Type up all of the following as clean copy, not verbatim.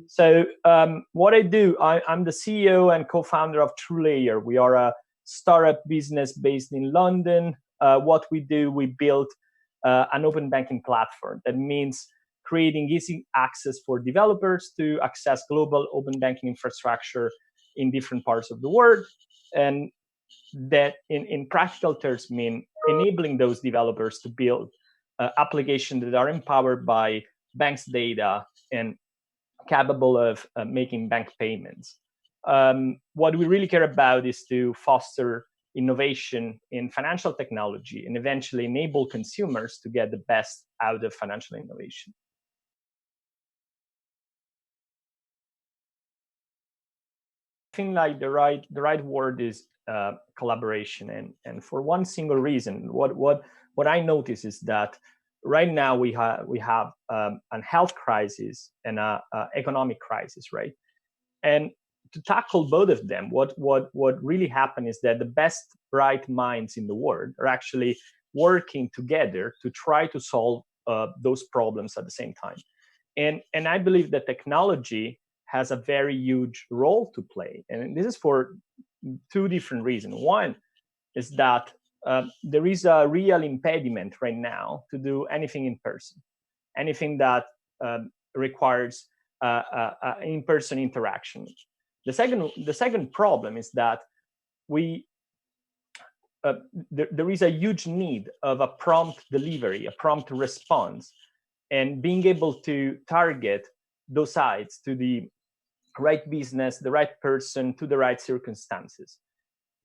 So what I do, I'm the CEO and co-founder of TrueLayer. We are a startup business based in London. What we do, we build an open banking platform. That means creating easy access for developers to access global open banking infrastructure in different parts of the world. And that in practical terms mean enabling those developers to build applications that are empowered by banks' data and capable of making bank payments. What we really care about is to foster innovation in financial technology and eventually enable consumers to get the best out of financial innovation. I think like the right word is collaboration, and for one single reason, what I notice is that right now we have a health crisis and a economic crisis, right? And to tackle both of them, what really happened is that the best bright minds in the world are actually working together to try to solve those problems at the same time. And I believe that technology has a very huge role to play, and this is for two different reasons. One is that there is a real impediment right now to do anything in person, anything that requires in-person interaction. The second problem is that there is a huge need of a prompt delivery, a prompt response, and being able to target those sites to the right business, the right person, to the right circumstances.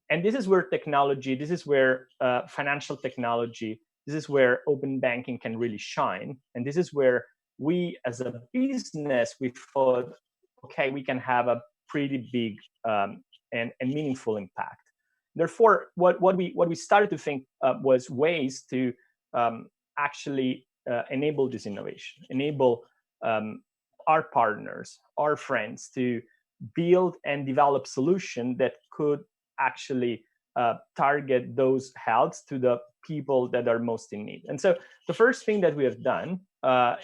And this is where technology, this is where financial technology, this is where open banking can really shine. And this is where we as a business, we thought, okay, we can have a pretty big and meaningful impact. Therefore, what we started to think was ways to actually enable this innovation, enable our partners, our friends to build and develop solutions that could actually target those healths to the people that are most in need. And so the first thing that we have done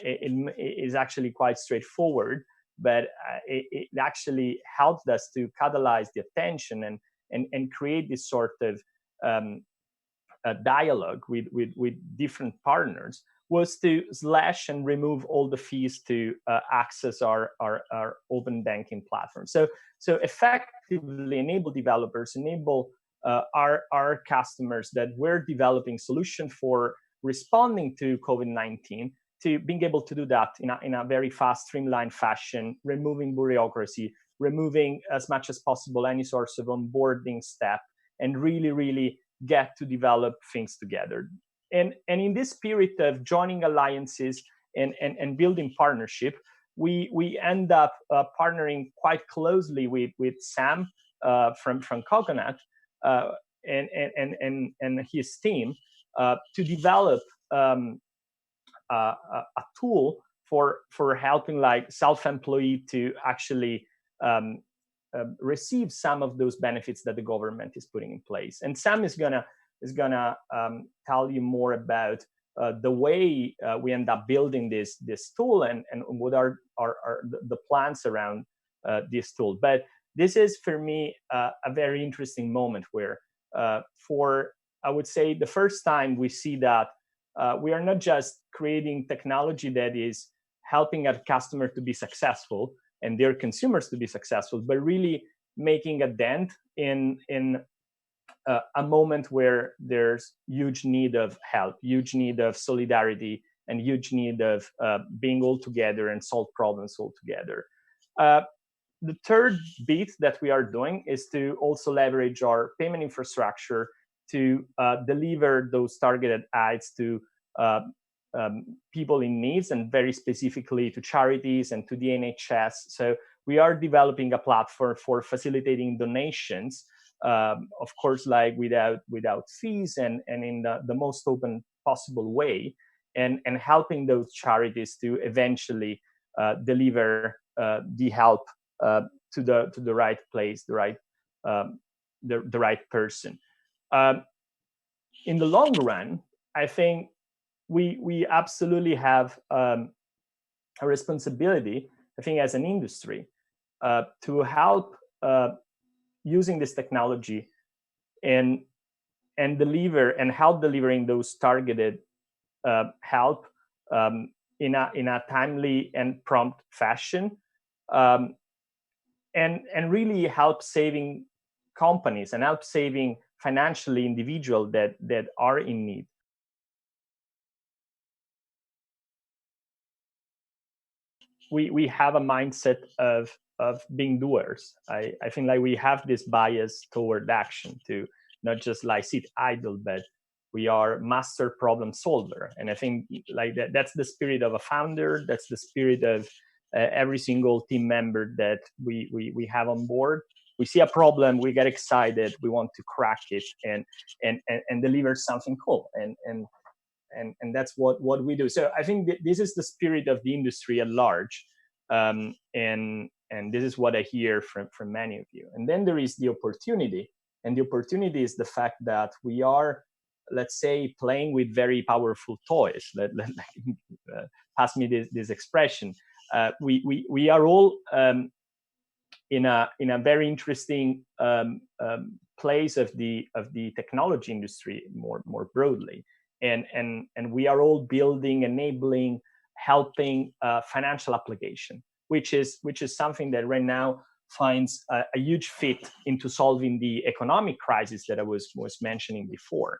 is actually quite straightforward, but it actually helped us to catalyze the attention and create this sort of dialogue with different partners, was to slash and remove all the fees to access our open banking platform. So effectively enable developers, enable our customers that we're developing solution for responding to COVID-19 to being able to do that in a very fast, streamlined fashion, removing bureaucracy, removing as much as possible any source of onboarding step, and really get to develop things together. And in this spirit of joining alliances and building partnership, we end up partnering quite closely with Sam from Coconut and his team to develop a tool for helping like self-employed to actually receive some of those benefits that the government is putting in place. And Sam is gonna tell you more about the way we end up building this tool and what are the plans around this tool. But this is for me a very interesting moment where for I would say the first time we see that we are not just creating technology that is helping our customer to be successful and their consumers to be successful, but really making a dent in a moment where there's huge need of help, huge need of solidarity, and huge need of being all together and solve problems all together. The third bit that we are doing is to also leverage our payment infrastructure to deliver those targeted ads to people in needs, and very specifically to charities and to the NHS. So we are developing a platform for facilitating donations, of course, like without fees and in the most open possible way, and helping those charities to eventually deliver the help to the right place, the right person. In the long run, I think we absolutely have a responsibility I think, as an industry, to help using this technology and deliver and help delivering those targeted help in a timely and prompt fashion, and really help saving companies and help saving financially individuals that are in need. We have a mindset of being doers. I think like we have this bias toward action to not just like sit idle, but we are master problem solver. And I think like that's the spirit of a founder. That's the spirit of every single team member that we have on board. We see a problem, we get excited, we want to crack it and deliver something cool. And that's what we do. So I think this is the spirit of the industry at large, and this is what I hear from many of you. And then there is the opportunity, and the opportunity is the fact that we are, let's say, playing with very powerful toys. Pass me this expression. We are all in a very interesting place of the technology industry more broadly. And we are all building, enabling, helping financial application, which is something that right now finds a huge fit into solving the economic crisis that I was mentioning before.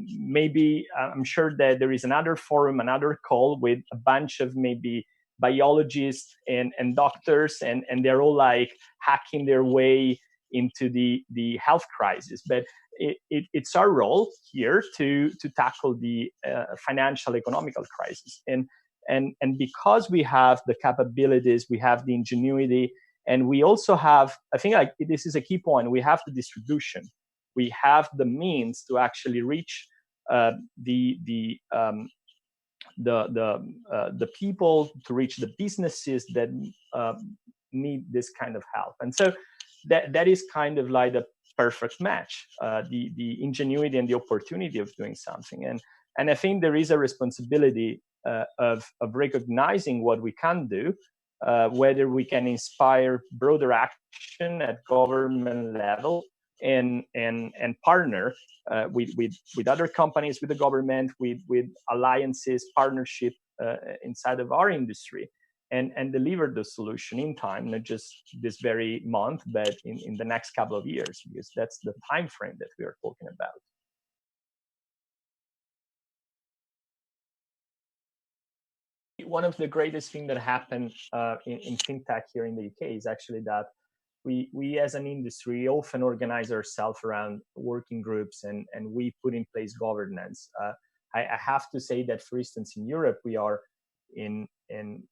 Maybe I'm sure that there is another forum, another call with a bunch of maybe biologists and doctors, and they're all like hacking their way into the health crisis. But it's our role here to tackle the financial economical crisis. And because we have the capabilities, we have the ingenuity, and we also have, I think like this is a key point, we have the distribution. We have the means to actually reach the people, to reach the businesses that need this kind of help. And so that is kind of like the perfect match, the ingenuity and the opportunity of doing something. And I think there is a responsibility of recognizing what we can do, whether we can inspire broader action at government level, and partner with other companies, with the government, with alliances, partnership inside of our industry, and deliver the solution in time, not just this very month, but in the next couple of years, because that's the time frame that we are talking about. One of the greatest things that happened in FinTech here in the UK is actually that we as an industry often organize ourselves around working groups, and we put in place governance. I have to say that, for instance, in Europe, we are in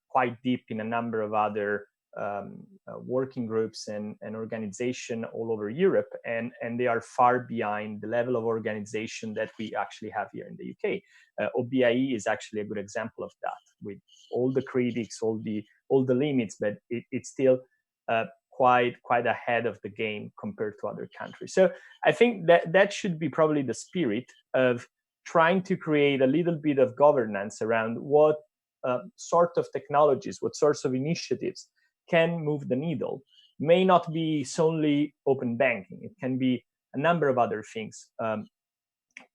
quite deep in a number of other working groups and organization all over Europe, and they are far behind the level of organization that we actually have here in the UK. OBE is actually a good example of that, with all the critics, all the limits, but it's still quite ahead of the game compared to other countries. So I think that should be probably the spirit of trying to create a little bit of governance around what sort of technologies, what sorts of initiatives can move the needle. May not be solely open banking. It can be a number of other things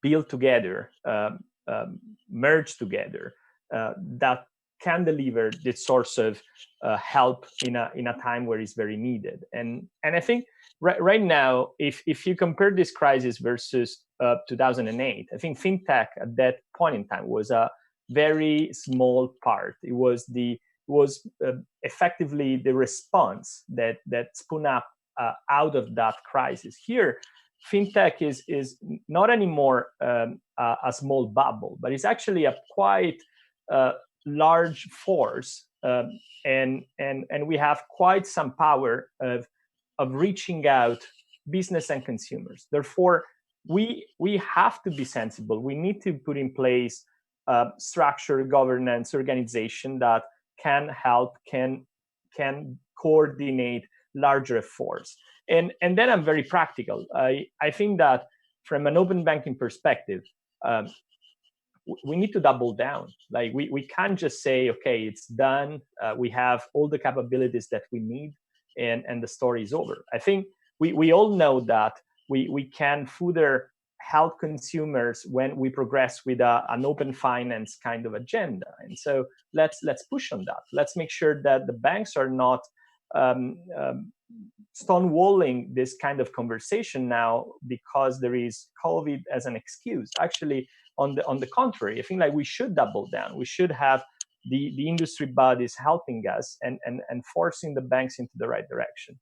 built together, merged together, that can deliver this source of help in a time where it's very needed. And I think right now, if you compare this crisis versus 2008, I think FinTech at that point in time was a very small part. It was effectively the response that spun up out of that crisis. Here, FinTech is not anymore a small bubble, but it's actually a quite large force, and we have quite some power of reaching out business and consumers. Therefore, we have to be sensible. We need to put in place structure, governance, organization that can help, can coordinate larger efforts. And then I'm very practical. I think that from an open banking perspective, we need to double down. Like we can't just say, okay, it's done. We have all the capabilities that we need, and the story is over. I think we all know that we can further help consumers when we progress with an open finance kind of agenda. And so let's push on that. Let's make sure that the banks are not stonewalling this kind of conversation now because there is COVID as an excuse. Actually, on the contrary, I think like we should double down. We should have the industry bodies helping us and forcing the banks into the right direction.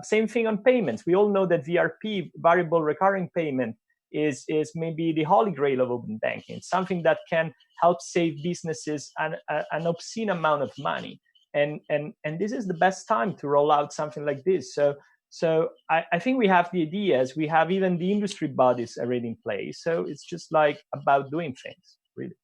Same thing on payments. We all know that VRP, variable recurring payment, is maybe the holy grail of open banking. It's something that can help save businesses an obscene amount of money. And this is the best time to roll out something like this. So I think we have the ideas. We have even the industry bodies already in place. So it's just like about doing things, really.